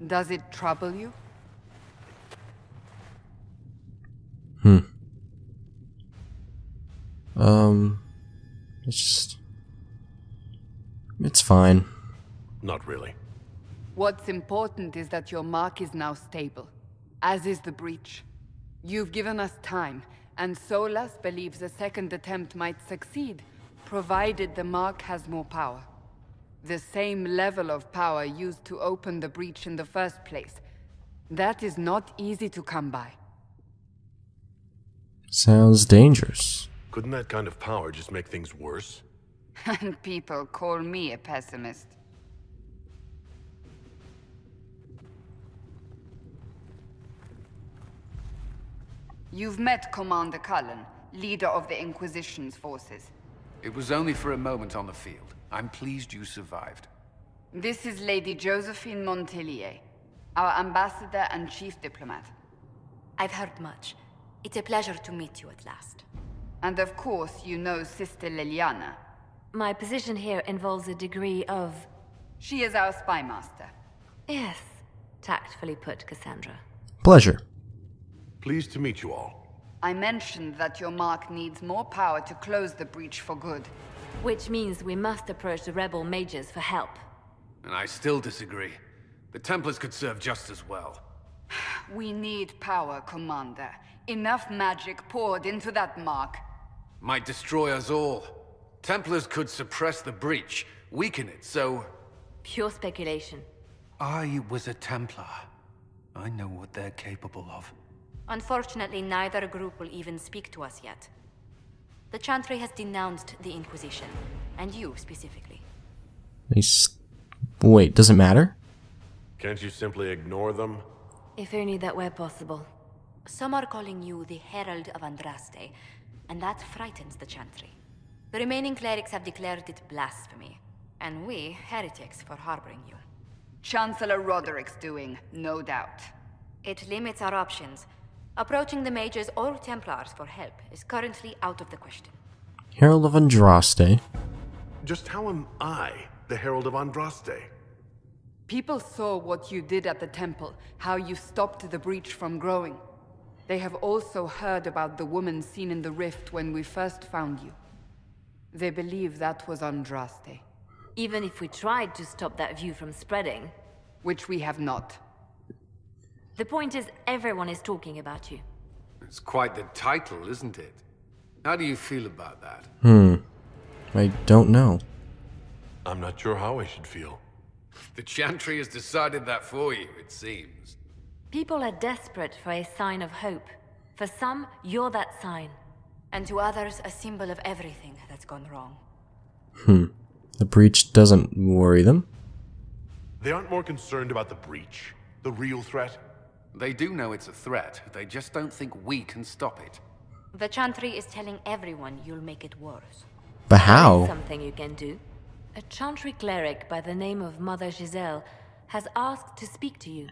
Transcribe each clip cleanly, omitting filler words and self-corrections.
Does it trouble you? It's fine. Not really. What's important is that your mark is now stable, as is the breach. You've given us time, and Solas believes a second attempt might succeed, provided the mark has more power. The same level of power used to open the breach in the first place. That is not easy to come by. Sounds dangerous. Couldn't that kind of power just make things worse? And people call me a pessimist. You've met Commander Cullen, leader of the Inquisition's forces. It was only for a moment on the field. I'm pleased you survived. This is Lady Josephine Montelier, our ambassador and chief diplomat. I've heard much. It's a pleasure to meet you at last. And of course, you know Sister Liliana. My position here involves a degree of... She is our spy master. Yes, tactfully put, Cassandra. Pleasure. Pleased to meet you all. I mentioned that your mark needs more power to close the breach for good. Which means we must approach the rebel mages for help. And I still disagree. The Templars could serve just as well. We need power, Commander. Enough magic poured into that mark. Might destroy us all. Templars could suppress the breach, weaken it, so... Pure speculation. I was a Templar. I know what they're capable of. Unfortunately, neither group will even speak to us yet. The Chantry has denounced the Inquisition, and you specifically. Wait, does it matter? Can't you simply ignore them? If only that were possible. Some are calling you the Herald of Andraste, and that frightens the Chantry. The remaining clerics have declared it blasphemy, and we, heretics, for harboring you. Chancellor Roderick's doing, no doubt. It limits our options. Approaching the mages or Templars for help is currently out of the question. Herald of Andraste. Just how am I the Herald of Andraste? People saw what you did at the temple, how you stopped the breach from growing. They have also heard about the woman seen in the rift when we first found you. They believe that was Andraste. Even if we tried to stop that view from spreading... Which we have not. The point is, everyone is talking about you. It's quite the title, isn't it? How do you feel about that? I don't know. I'm not sure how I should feel. The Chantry has decided that for you, it seems. People are desperate for a sign of hope. For some, you're that sign. And to others, a symbol of everything that's gone wrong. The breach doesn't worry them? They aren't more concerned about the breach, the real threat. They do know it's a threat, they just don't think we can stop it. The Chantry is telling everyone you'll make it worse. But how? Something you can do. A Chantry cleric by the name of Mother Giselle has asked to speak to you.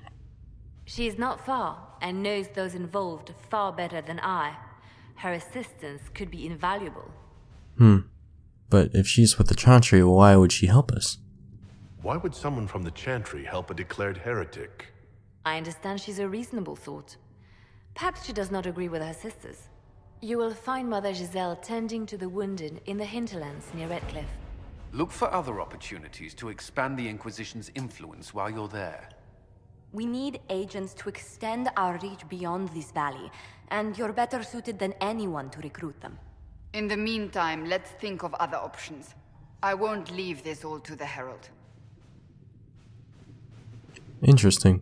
She is not far and knows those involved far better than I. Her assistance could be invaluable. But if she's with the Chantry, why would she help us? Why would someone from the Chantry help a declared heretic? I understand she's a reasonable sort. Perhaps she does not agree with her sisters. You will find Mother Giselle tending to the wounded in the Hinterlands near Redcliffe. Look for other opportunities to expand the Inquisition's influence while you're there. We need agents to extend our reach beyond this valley, and you're better suited than anyone to recruit them. In the meantime, let's think of other options. I won't leave this all to the Herald. Interesting.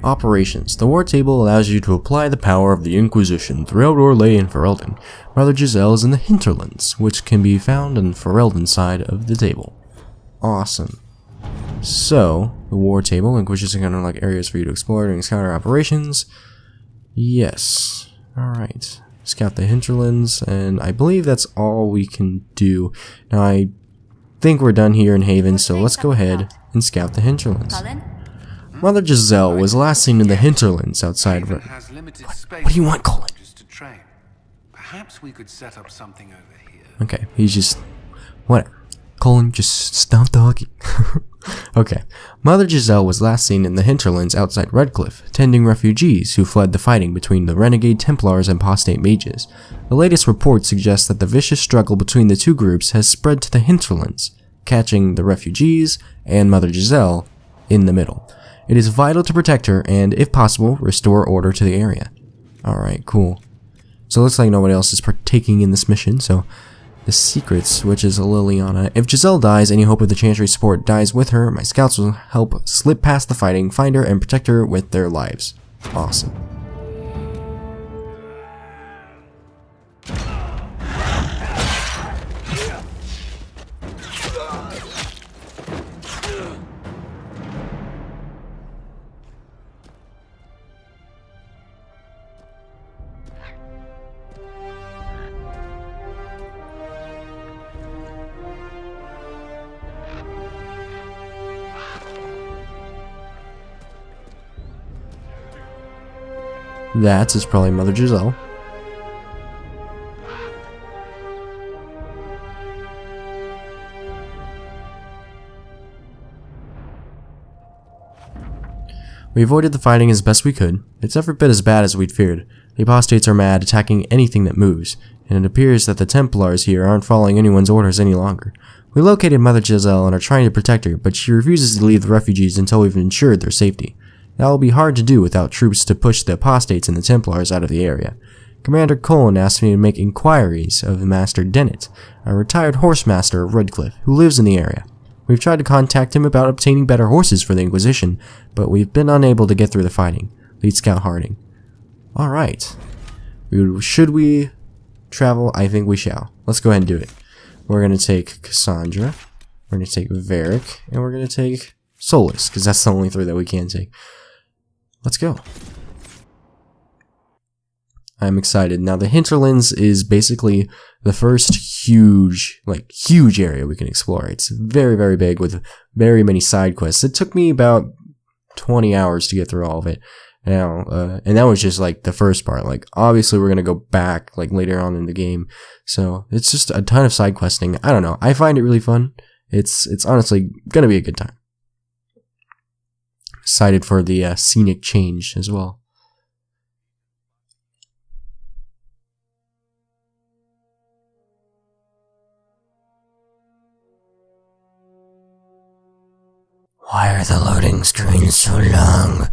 Operations. The war table allows you to apply the power of the Inquisition throughout Orlais and Ferelden. Mother Giselle is in the Hinterlands, which can be found on the Ferelden side of the table. Awesome. So, the war table, Inquisition can unlock areas for you to explore during scouter operations. Yes. Alright. Scout the Hinterlands, and I believe that's all we can do. Now, I think we're done here in Haven, so let's go ahead and scout the Hinterlands. Cullen? Mother Giselle was last seen in the Hinterlands outside of... Has limited space What do you want, Colin? just to train. Perhaps we could set up something over here. Okay, he's just... Whatever. Colin, just stop talking. Okay. Mother Giselle was last seen in the hinterlands outside Redcliffe, tending refugees who fled the fighting between the renegade Templars and apostate mages. The latest report suggests that the vicious struggle between the two groups has spread to the hinterlands, catching the refugees and Mother Giselle in the middle. It is vital to protect her and, if possible, restore order to the area. Alright, cool. So it looks like nobody else is partaking in this mission, so the secrets, which is Liliana. If Giselle dies, any hope of the Chantry support dies with her. My scouts will help slip past the fighting, find her, and protect her with their lives. Awesome. That is probably Mother Giselle. We avoided the fighting as best we could. It's every bit as bad as we'd feared. The apostates are mad, attacking anything that moves, and it appears that the Templars here aren't following anyone's orders any longer. We located Mother Giselle and are trying to protect her, but she refuses to leave the refugees until we've ensured their safety. That will be hard to do without troops to push the apostates and the Templars out of the area. Commander Colin asked me to make inquiries of Master Dennett, a retired horsemaster of Redcliffe, who lives in the area. We've tried to contact him about obtaining better horses for the Inquisition, but we've been unable to get through the fighting. Lead Scout Harding. Alright. Should we travel? I think we shall. Let's go ahead and do it. We're going to take Cassandra, we're going to take Varric, and we're going to take Solas, because that's the only three that we can take. Let's go. I'm excited. Now, the Hinterlands is basically the first huge area we can explore. It's very, very big with very many side quests. It took me about 20 hours to get through all of it. Now, and that was just like the first part. Like, obviously we're going to go back like later on in the game. So it's just a ton of side questing. I don't know. I find it really fun. It's honestly going to be a good time. Excited for the scenic change as well. Why are the loading screens so long?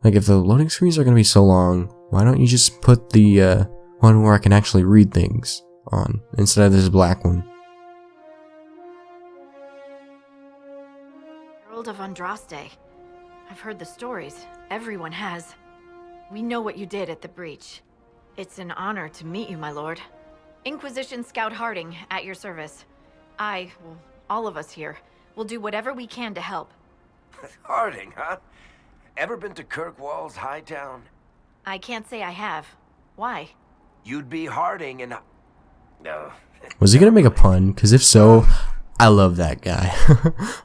Like, if the loading screens are going to be so long, why don't you just put the one where I can actually read things on instead of this black one? Of Andraste. I've heard the stories. Everyone has. We know what you did at the breach. It's an honor to meet you, my lord. Inquisition Scout Harding, at your service. All of us here, will do whatever we can to help. Harding, huh? Ever been to Kirkwall's Hightown? I can't say I have. Why? You'd be Harding and... No. Was he gonna make a pun? Because if so, I love that guy.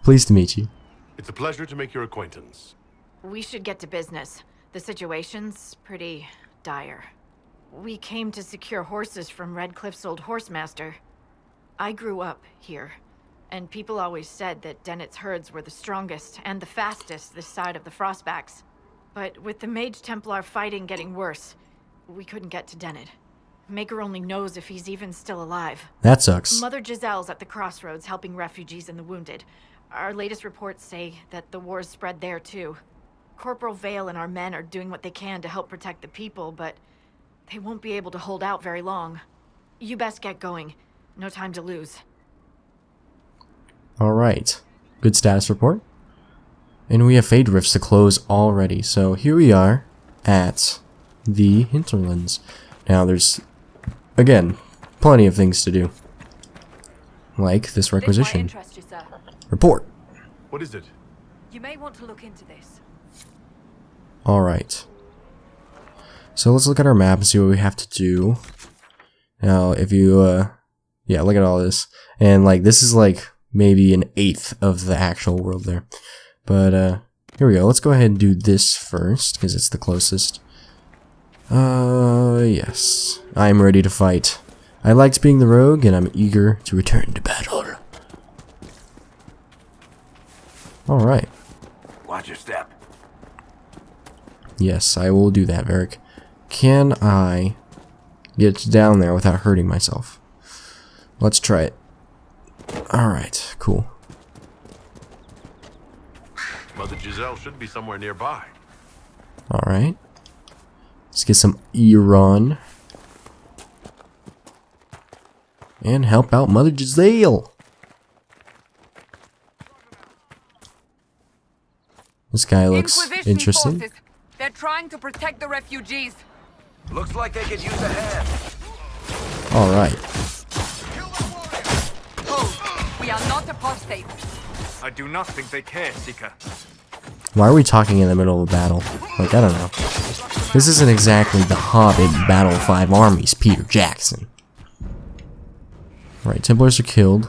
Pleased to meet you. It's a pleasure to make your acquaintance. We should get to business. The situation's pretty dire. We came to secure horses from Redcliffe's old horsemaster. I grew up here, and people always said that Dennett's herds were the strongest and the fastest this side of the Frostbacks. But with the Mage Templar fighting getting worse, we couldn't get to Dennett. Maker only knows if he's even still alive. That sucks. Mother Giselle's at the crossroads helping refugees and the wounded. Our latest reports say that the war's spread there too. Corporal Vale and our men are doing what they can to help protect the people, but they won't be able to hold out very long. You best get going. No time to lose. Alright. Good status report. And we have Fade Rifts to close already. So here we are at the Hinterlands. Now there's, again, plenty of things to do. Like this requisition. Report. What is it? You may want to look into this. Alright. So let's look at our map and see what we have to do. Now, if you, yeah, look at all this. And, like, this is, like, maybe an eighth of the actual world there. But, here we go. Let's go ahead and do this first, because it's the closest. Yes. I'm ready to fight. I liked being the rogue, and I'm eager to return to battle. Alright. Watch your step. Yes, I will do that, Varric. Can I get down there without hurting myself? Let's try it. Alright, cool. Mother Giselle should be somewhere nearby. Alright. Let's get some Iran. And help out Mother Giselle. This guy looks Inquisition interesting. forces. They're trying to protect the refugees. Looks like they could use a hand. Alright. Hold. We are not apostates. I do not think they care, Seeker. Why are we talking in the middle of a battle? Like, I don't know. This isn't exactly the Hobbit Battle 5 armies, Peter Jackson. Right, Templars are killed.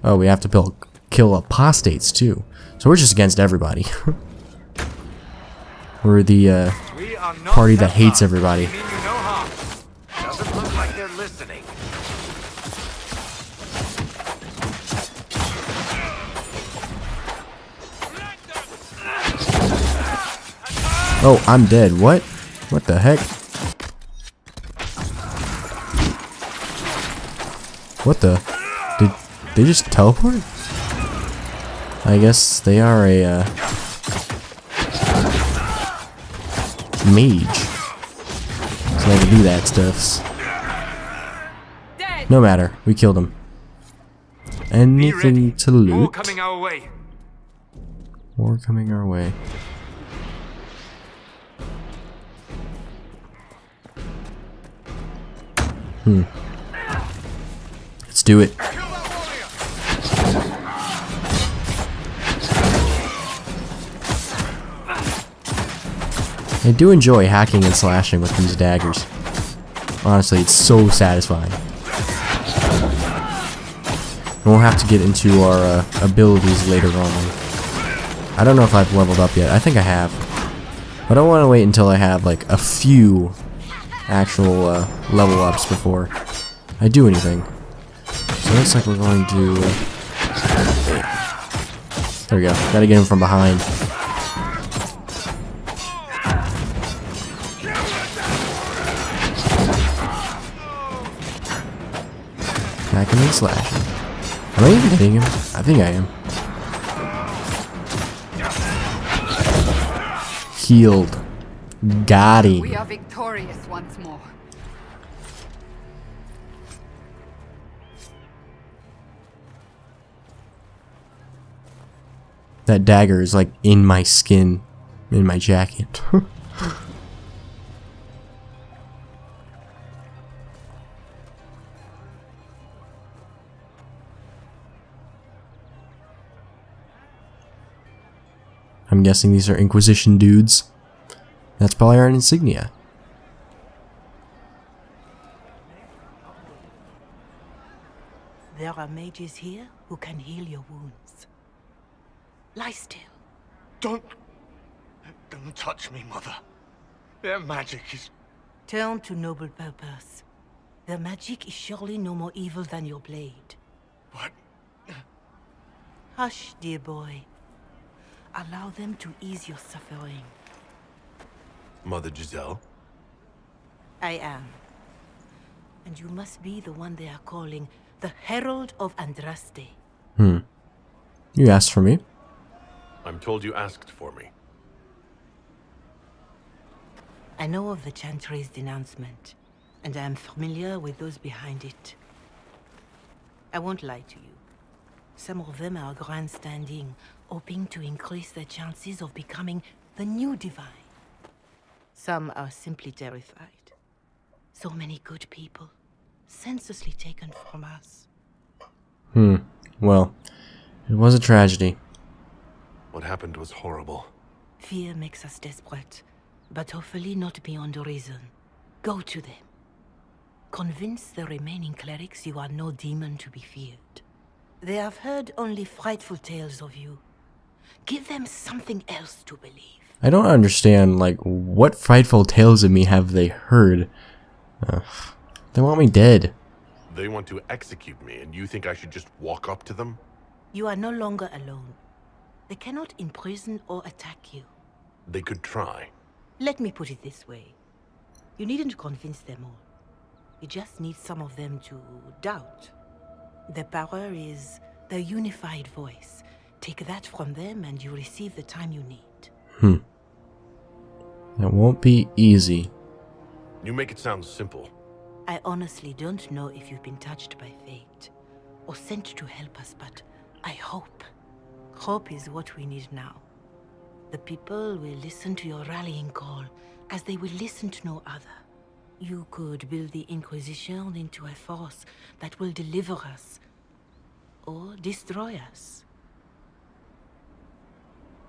Oh, we have to kill apostates too. So we're just against everybody. We're the We are not party that hates everybody. mean you no harm. Doesn't look like they're listening. Oh, I'm dead. What? What the heck? What the? Did they just teleport? I guess they are a mage. So they can do that stuff. Dead. No matter. We killed him. Be Anything ready. to More loot? coming our way. More coming our way. Let's do it. I do enjoy hacking and slashing with these daggers. Honestly, it's so satisfying. We'll have to get into our abilities later on. I don't know if I've leveled up yet. I think I have. But I want to wait until I have like a few actual level ups before I do anything. So looks like we're going to... there we go. Gotta get him from behind. Hacking and slashing. Am I even hitting him? I think I am. Healed. Got him. We are victorious once more. That dagger is like in my skin, in my jacket. I'm guessing these are Inquisition dudes. That's probably our insignia. There are mages here who can heal your wounds. Lie still. Don't touch me, Mother. Their magic is... Turn to noble purpose. Their magic is surely no more evil than your blade. What? Hush, dear boy. Allow them to ease your suffering. Mother Giselle? I am. And you must be the one they are calling the Herald of Andraste. You asked for me. I'm told you asked for me. I know of the Chantry's denouncement, and I am familiar with those behind it. I won't lie to you. Some of them are grandstanding, hoping to increase their chances of becoming the new divine. Some are simply terrified. So many good people, senselessly taken from us. Well, it was a tragedy. What happened was horrible. Fear makes us desperate, but hopefully not beyond reason. Go to them. Convince the remaining clerics you are no demon to be feared. They have heard only frightful tales of you. Give them something else to believe. I don't understand, like, what frightful tales of me have they heard? They want me dead. They want to execute me, and you think I should just walk up to them? You are no longer alone. They cannot imprison or attack you. They could try. Let me put it this way. You needn't convince them all. You just need some of them to doubt. Their power is their unified voice. Take that from them and you receive the time you need. That won't be easy. You make it sound simple. I honestly don't know if you've been touched by fate or sent to help us, but I hope. Hope is what we need now. The people will listen to your rallying call as they will listen to no other. You could build the Inquisition into a force that will deliver us or destroy us.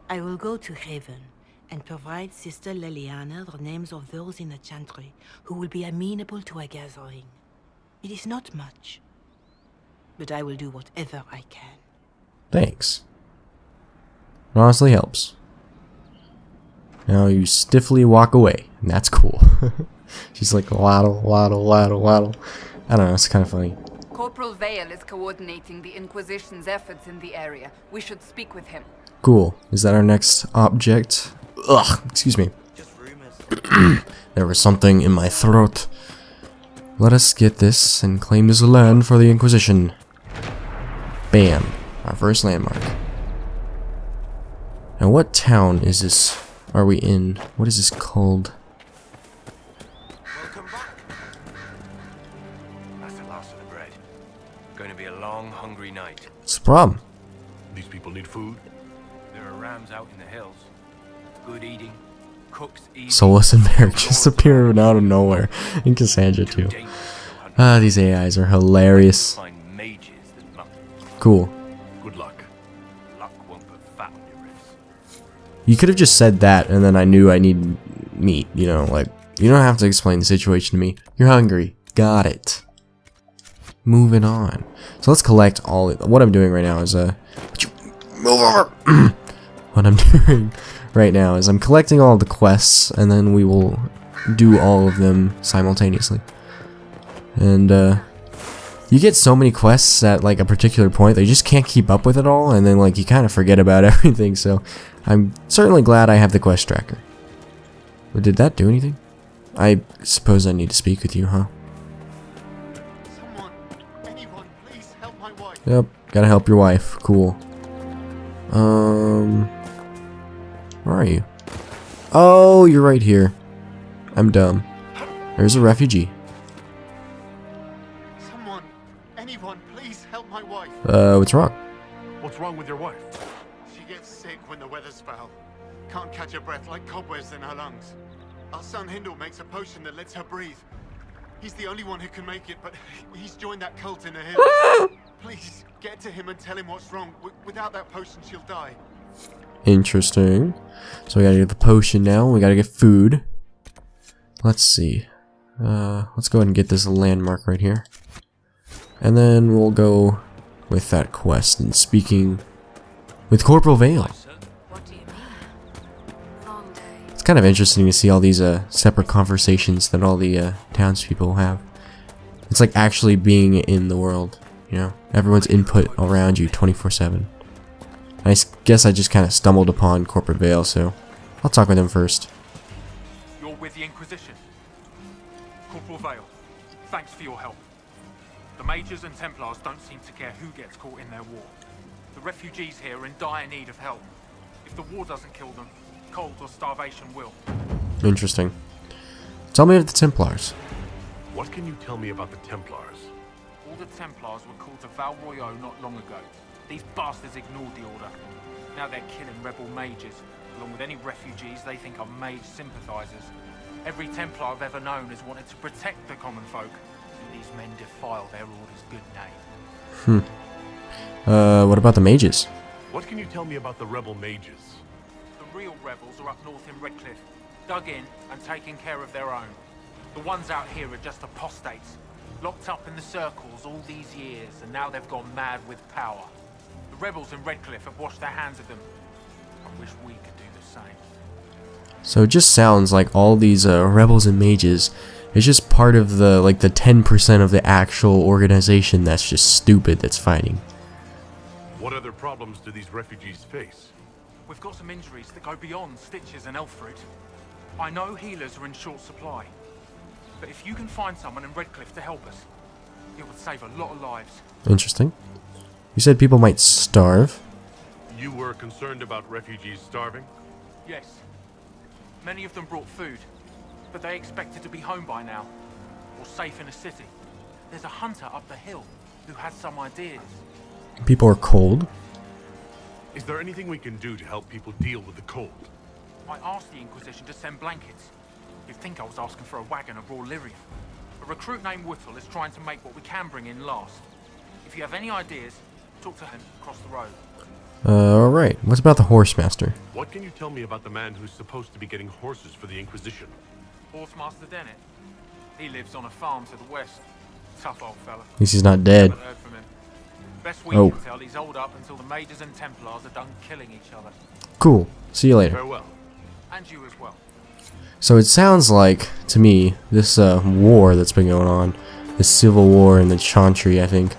I will go to Haven and provide Sister Leliana the names of those in the Chantry who will be amenable to a gathering. It is not much, but I will do whatever I can. Thanks. It honestly helps. Now you stiffly walk away, and that's cool. She's like waddle, waddle, waddle, waddle. I don't know, it's kind of funny. Corporal Vale is coordinating the Inquisition's efforts in the area. We should speak with him. Cool. Is that our next object? Ugh, excuse me. There was something in my throat. Let us get this and claim this land for the Inquisition. Bam. Our first landmark. Now what town is this? Are we in? What is this called? Welcome back. That's the last of the bread. Going to be a long, hungry night. What's the problem? These people need food. There are rams out in the hills. Good eating. Cooks easy. Solas and Varric just appear out of nowhere. And Cassandra too. Ah, these AIs are hilarious. Find mages than mutton. Cool. Good luck. Luck won't put fat on your ribs. You could have just said that and then I knew I need meat, you know, like, you don't have to explain the situation to me. You're hungry. Got it. Moving on. So let's collect all, what I'm doing right now is, move over! What I'm doing right now is I'm collecting all the quests and then we will do all of them simultaneously. And, you get so many quests at like a particular point that you just can't keep up with it all, and then like you kind of forget about everything, so I'm certainly glad I have the quest tracker. But did that do anything? I suppose I need to speak with you, huh? Someone, anyone, please help my wife. Yep, gotta help your wife. Cool. Where are you? Oh, you're right here. I'm dumb. There's a refugee. Someone, anyone, please help my wife. What's wrong? What's wrong with your wife? She gets sick when the weather's foul. Can't catch her breath like cobwebs in her lungs. Our son Hindle makes a potion that lets her breathe. He's the only one who can make it, but he's joined that cult in the hills. Please, get to him and tell him what's wrong. Without that potion, she'll die. Interesting. So we gotta get the potion now. We gotta get food. Let's see. Let's go ahead and get this landmark right here. And then we'll go with that quest and speaking with Corporal Vale. What do you mean? Long day. It's kind of interesting to see all these separate conversations that all the townspeople have. It's like actually being in the world, you know? Everyone's input around you 24/7. I guess I just kind of stumbled upon Corporate Vale, so I'll talk with him first. You're with the Inquisition. Corporal Vale, thanks for your help. The Mages and Templars don't seem to care who gets caught in their war. The refugees here are in dire need of help. If the war doesn't kill them, cold or starvation will. Interesting. Tell me of the Templars. What can you tell me about the Templars? All the Templars were called to Val Royeaux not long ago. These bastards ignored the order. Now they're killing rebel mages, along with any refugees they think are mage sympathizers. Every Templar I've ever known has wanted to protect the common folk. And these men defile their order's good name. What about the mages? What can you tell me about the rebel mages? The real rebels are up north in Redcliffe, dug in and taking care of their own. The ones out here are just apostates, locked up in the circles all these years, and now they've gone mad with power. The rebels in Redcliffe have washed their hands of them. I wish we could do the same. So it just sounds like all these rebels and mages is just part of the like the 10% of the actual organization that's just stupid that's fighting. What other problems do these refugees face? We've got some injuries that go beyond stitches and elf fruit. I know healers are in short supply, but if you can find someone in Redcliffe to help us, it would save a lot of lives. Interesting. You said people might starve. You were concerned about refugees starving? Yes. Many of them brought food, but they expected to be home by now, or safe in a city. There's a hunter up the hill who has some ideas. People are cold. Is there anything we can do to help people deal with the cold? I asked the Inquisition to send blankets. You'd think I was asking for a wagon of raw lyrium. A recruit named Whittle is trying to make what we can bring in last. If you have any ideas, talk to him across the road. Alright. What about the Horsemaster? What can you tell me about the man who's supposed to be getting horses for the Inquisition? Horsemaster Dennett. He lives on a farm to the west. Tough old fella. At least he's not dead. Haven't heard from him. Best we Oh. can tell, he's holed up until the Mages and Templars are done killing each other. Cool. See you later. Farewell. And you as well. So it sounds like, to me, this war that's been going on, this civil war in the Chantry, I think,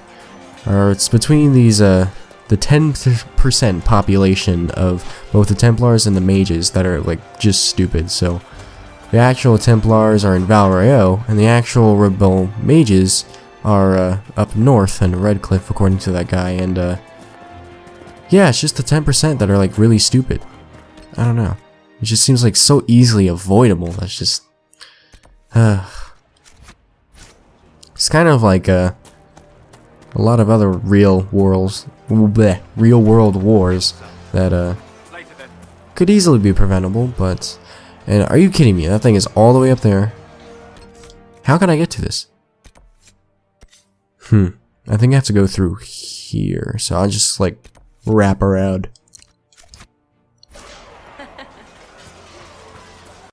it's between these, the 10% population of both the Templars and the Mages that are, like, just stupid. So the actual Templars are in Val Royeaux, and the actual rebel Mages are up north in Redcliffe, according to that guy. And yeah, it's just the 10% that are, like, really stupid. I don't know. It just seems like so easily avoidable. That's just it's kind of like a lot of other real world wars that Later then. could easily be preventable. But, and are you kidding me? That thing is all the way up there. How can I get to this? I think I have to go through here. So I'll just like wrap around.